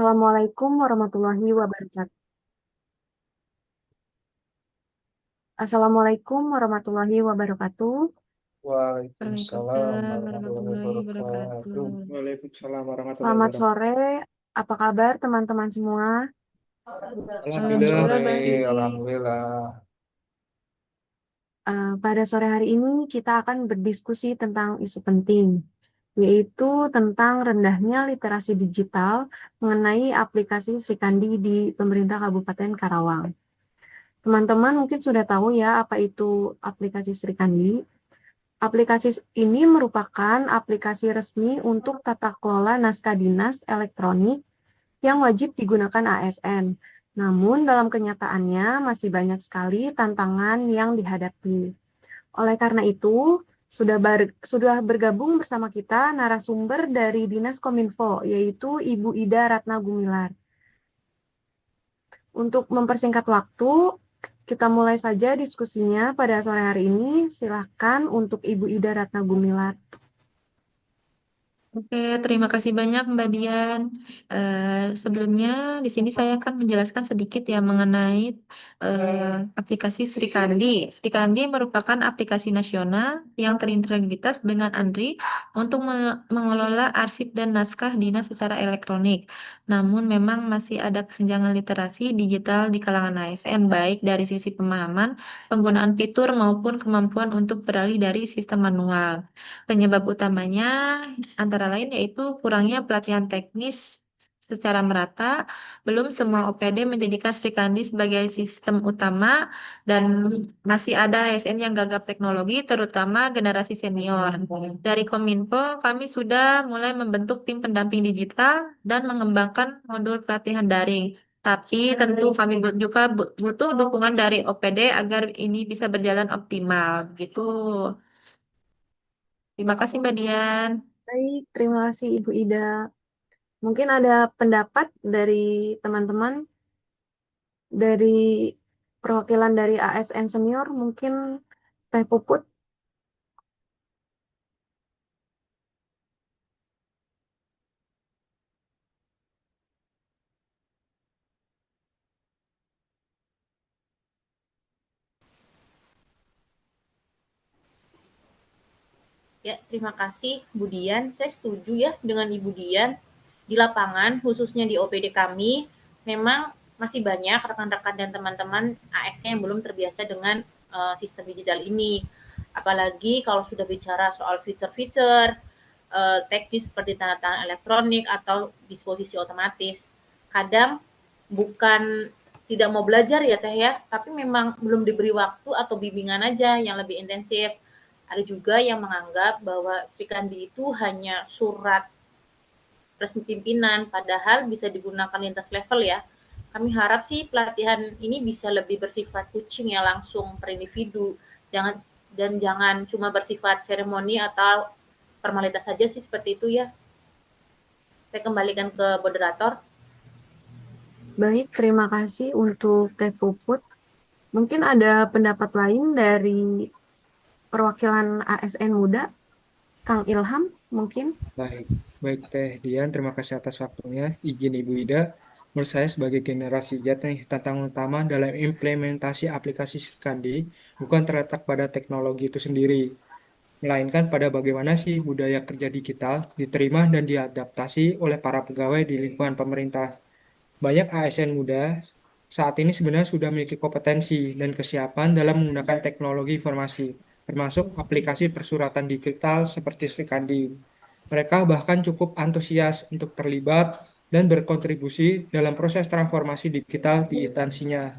Assalamualaikum warahmatullahi wabarakatuh. Assalamualaikum warahmatullahi wabarakatuh. Waalaikumsalam Waalaikumsalam warahmatullahi warahmatullahi wabarakatuh. wabarakatuh. Waalaikumsalam warahmatullahi Selamat wabarakatuh. sore. Apa kabar teman-teman semua? Alhamdulillah Alhamdulillah baik, baik. alhamdulillah. Pada sore hari ini kita akan berdiskusi tentang isu penting, yaitu tentang rendahnya literasi digital mengenai aplikasi Srikandi di pemerintah Kabupaten Karawang. Teman-teman mungkin sudah tahu ya apa itu aplikasi Srikandi. Aplikasi ini merupakan aplikasi resmi untuk tata kelola naskah dinas elektronik yang wajib digunakan ASN. Namun dalam kenyataannya masih banyak sekali tantangan yang dihadapi. Oleh karena itu, sudah bergabung bersama kita narasumber dari Dinas Kominfo, yaitu Ibu Ida Ratna Gumilar. Untuk mempersingkat waktu, kita mulai saja diskusinya pada sore hari ini. Silakan untuk Ibu Ida Ratna Gumilar. Oke, terima kasih banyak Mbak Dian. Sebelumnya di sini saya akan menjelaskan sedikit ya mengenai aplikasi Srikandi. Srikandi merupakan aplikasi nasional yang terintegritas dengan Andri untuk mengelola arsip dan naskah dinas secara elektronik. Namun memang masih ada kesenjangan literasi digital di kalangan ASN, baik dari sisi pemahaman, penggunaan fitur maupun kemampuan untuk beralih dari sistem manual. Penyebab utamanya antara lain yaitu kurangnya pelatihan teknis secara merata, belum semua OPD menjadikan Srikandi sebagai sistem utama, dan masih ada ASN yang gagap teknologi, terutama generasi senior. Dari Kominfo, kami sudah mulai membentuk tim pendamping digital dan mengembangkan modul pelatihan daring. Tapi tentu kami juga butuh dukungan dari OPD agar ini bisa berjalan optimal. Gitu. Terima kasih Mbak Dian. Baik, terima kasih Ibu Ida. Mungkin ada pendapat dari teman-teman dari perwakilan dari ASN senior, mungkin Teh Puput. Ya, terima kasih Bu Dian. Saya setuju ya dengan Ibu Dian. Di lapangan, khususnya di OPD kami, memang masih banyak rekan-rekan dan teman-teman ASN yang belum terbiasa dengan sistem digital ini. Apalagi kalau sudah bicara soal fitur-fitur teknis seperti tanda tangan elektronik atau disposisi otomatis. Kadang bukan tidak mau belajar ya Teh ya, tapi memang belum diberi waktu atau bimbingan aja yang lebih intensif. Ada juga yang menganggap bahwa Sri Kandi itu hanya surat resmi pimpinan, padahal bisa digunakan lintas level ya. Kami harap sih pelatihan ini bisa lebih bersifat coaching ya langsung per individu, jangan cuma bersifat seremoni atau formalitas saja sih seperti itu ya. Saya kembalikan ke moderator. Baik, terima kasih untuk Teh Puput. Mungkin ada pendapat lain dari perwakilan ASN Muda, Kang Ilham, mungkin. Baik, baik Teh Dian, terima kasih atas waktunya. Izin Ibu Ida, menurut saya sebagai generasi Z nih, tantangan utama dalam implementasi aplikasi Skandi bukan terletak pada teknologi itu sendiri, melainkan pada bagaimana sih budaya kerja digital diterima dan diadaptasi oleh para pegawai di lingkungan pemerintah. Banyak ASN muda saat ini sebenarnya sudah memiliki kompetensi dan kesiapan dalam menggunakan teknologi informasi, termasuk aplikasi persuratan digital seperti Srikandi. Mereka bahkan cukup antusias untuk terlibat dan berkontribusi dalam proses transformasi digital di instansinya.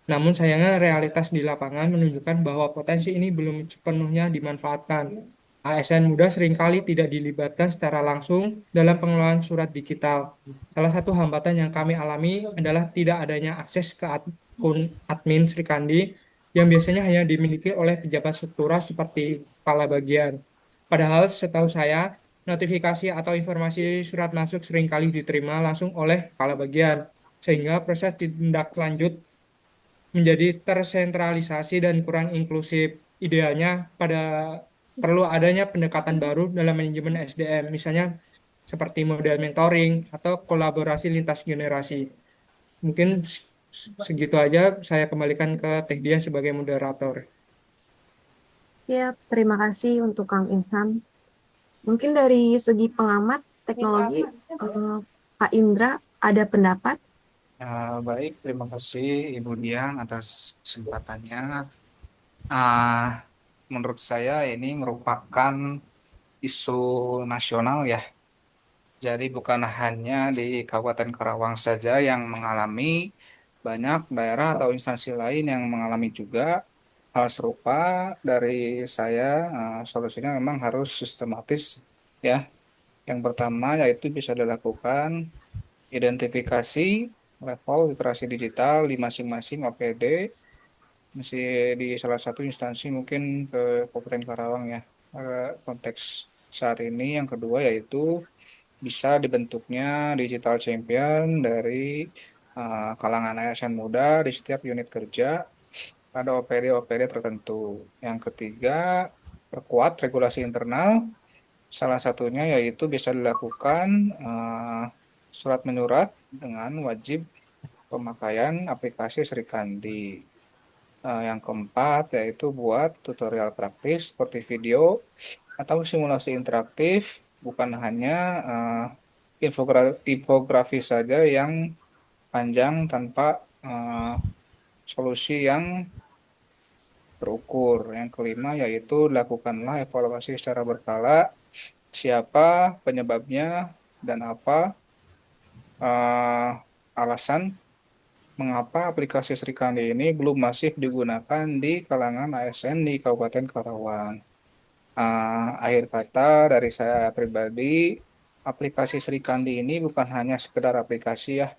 Namun sayangnya realitas di lapangan menunjukkan bahwa potensi ini belum sepenuhnya dimanfaatkan. ASN muda seringkali tidak dilibatkan secara langsung dalam pengelolaan surat digital. Salah satu hambatan yang kami alami adalah tidak adanya akses ke akun admin Srikandi yang biasanya hanya dimiliki oleh pejabat struktural seperti kepala bagian. Padahal setahu saya, notifikasi atau informasi surat masuk seringkali diterima langsung oleh kepala bagian, sehingga proses tindak lanjut menjadi tersentralisasi dan kurang inklusif. Idealnya perlu adanya pendekatan baru dalam manajemen SDM. Misalnya seperti model mentoring atau kolaborasi lintas generasi. Mungkin segitu aja, saya kembalikan ke Teh Dian sebagai moderator. Ya, terima kasih untuk Kang Ilham. Mungkin dari segi pengamat teknologi, Pak Indra ada pendapat? Baik, terima kasih Ibu Dian atas kesempatannya. Ah, Menurut saya ini merupakan isu nasional ya. Jadi bukan hanya di Kabupaten Karawang saja yang mengalami, banyak daerah atau instansi lain yang mengalami juga hal serupa. Dari saya, solusinya memang harus sistematis ya. Yang pertama yaitu bisa dilakukan identifikasi level literasi digital di masing-masing OPD, masih di salah satu instansi mungkin ke Kabupaten Karawang ya. Konteks saat ini yang kedua yaitu bisa dibentuknya digital champion dari kalangan ASN muda di setiap unit kerja pada OPD-OPD tertentu. Yang ketiga, perkuat regulasi internal. Salah satunya yaitu bisa dilakukan surat menyurat dengan wajib pemakaian aplikasi Sri Kandi. Yang keempat yaitu buat tutorial praktis seperti video atau simulasi interaktif, bukan hanya infografis saja yang panjang tanpa solusi yang terukur. Yang kelima yaitu lakukanlah evaluasi secara berkala, siapa penyebabnya dan apa eh, alasan mengapa aplikasi Sri Kandi ini belum masif digunakan di kalangan ASN di Kabupaten Karawang. Akhir kata dari saya pribadi, aplikasi Sri Kandi ini bukan hanya sekedar aplikasi ya,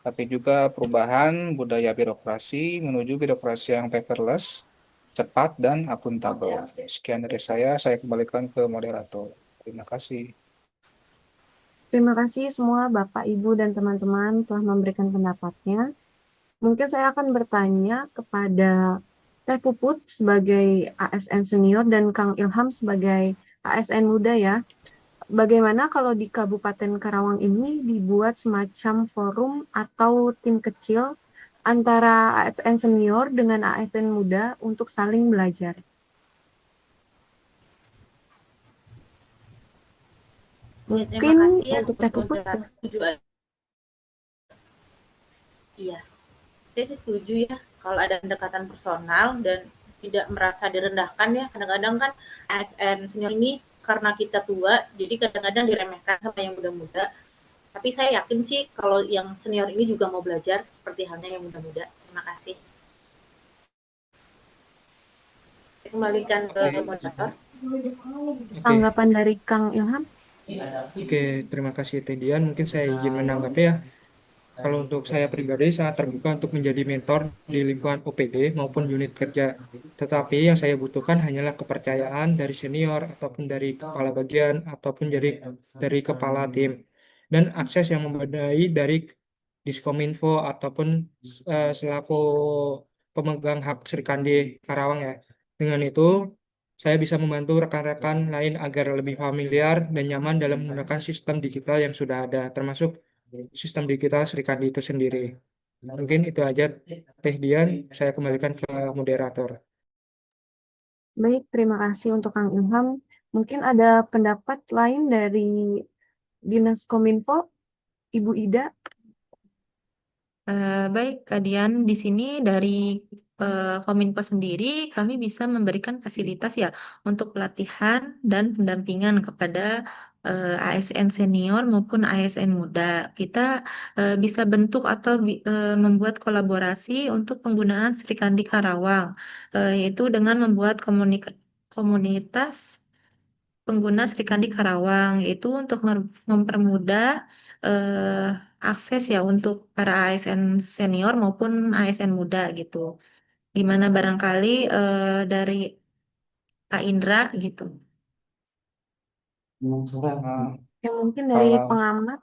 tapi juga perubahan budaya birokrasi menuju birokrasi yang paperless, cepat, dan akuntabel. Sekian dari saya kembalikan ke moderator. Terima kasih. Terima kasih semua Bapak, Ibu, dan teman-teman telah memberikan pendapatnya. Mungkin saya akan bertanya kepada Teh Puput sebagai ASN senior dan Kang Ilham sebagai ASN muda ya. Bagaimana kalau di Kabupaten Karawang ini dibuat semacam forum atau tim kecil antara ASN senior dengan ASN muda untuk saling belajar? Ya, terima Mungkin kasih ya untuk Teh untuk Puput. setuju. Iya, saya sih setuju ya kalau ada pendekatan personal dan tidak merasa direndahkan ya. Kadang-kadang kan ASN senior ini karena kita tua, jadi kadang-kadang diremehkan sama yang muda-muda. Tapi saya yakin sih kalau yang senior ini juga mau belajar seperti halnya yang muda-muda. Terima kasih. Saya kembalikan ke moderator. Oke, Tanggapan dari Kang Ilham? oke, terima kasih Teh Dian. Mungkin saya izin menanggapi ya. Kalau untuk saya pribadi sangat terbuka untuk menjadi mentor di lingkungan OPD maupun unit kerja. Tetapi yang saya butuhkan hanyalah kepercayaan dari senior ataupun dari kepala bagian ataupun dari kepala tim dan akses yang memadai dari Diskominfo ataupun selaku pemegang hak Serikandi Karawang ya. Dengan itu saya bisa membantu rekan-rekan lain agar lebih familiar dan nyaman dalam menggunakan sistem digital yang sudah ada, termasuk sistem digital Serikandi itu sendiri. Mungkin itu aja Teh Dian, saya kembalikan ke moderator. Baik, terima kasih untuk Kang Ilham. Mungkin ada pendapat lain dari Dinas Kominfo, Ibu Ida. Baik, Kak Dian, di sini dari Kominfo sendiri kami bisa memberikan fasilitas ya untuk pelatihan dan pendampingan kepada ASN senior maupun ASN muda. Kita bisa bentuk atau membuat kolaborasi untuk penggunaan Sri Kandi Karawang, yaitu dengan membuat komunitas pengguna Serikandi Karawang, yaitu untuk mempermudah eh, akses ya untuk para ASN senior maupun ASN muda gitu. Gimana barangkali dari Pak Indra gitu. Yang mungkin dari Kalau pengamat,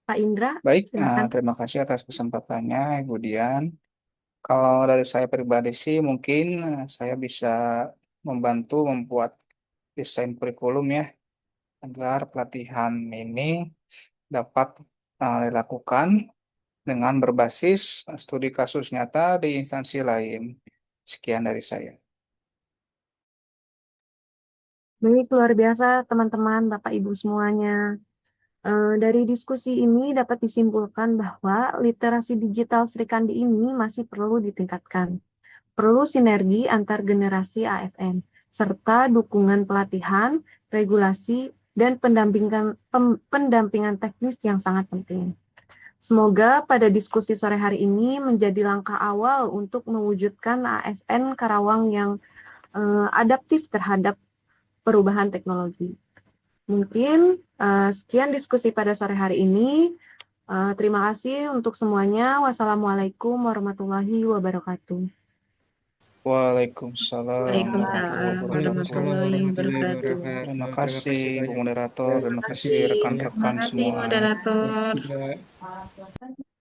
Pak Indra, baik, silakan. terima kasih atas kesempatannya, Ibu Dian. Kalau dari saya pribadi sih, mungkin saya bisa membantu membuat desain kurikulum ya, agar pelatihan ini dapat dilakukan dengan berbasis studi kasus nyata di instansi lain. Sekian dari saya. Baik, luar biasa teman-teman, Bapak Ibu semuanya. Dari diskusi ini dapat disimpulkan bahwa literasi digital Sri Kandi ini masih perlu ditingkatkan. Perlu sinergi antar generasi ASN, serta dukungan pelatihan, regulasi, dan pendampingan teknis yang sangat penting. Semoga pada diskusi sore hari ini menjadi langkah awal untuk mewujudkan ASN Karawang yang adaptif terhadap perubahan teknologi. Mungkin sekian diskusi pada sore hari ini. Terima kasih untuk semuanya. Wassalamualaikum warahmatullahi wabarakatuh. Waalaikumsalam warahmatullahi Waalaikumsalam wabarakatuh. warahmatullahi wabarakatuh. Terima kasih Bu Moderator, terima kasih Terima rekan-rekan kasih semua. moderator. Tidak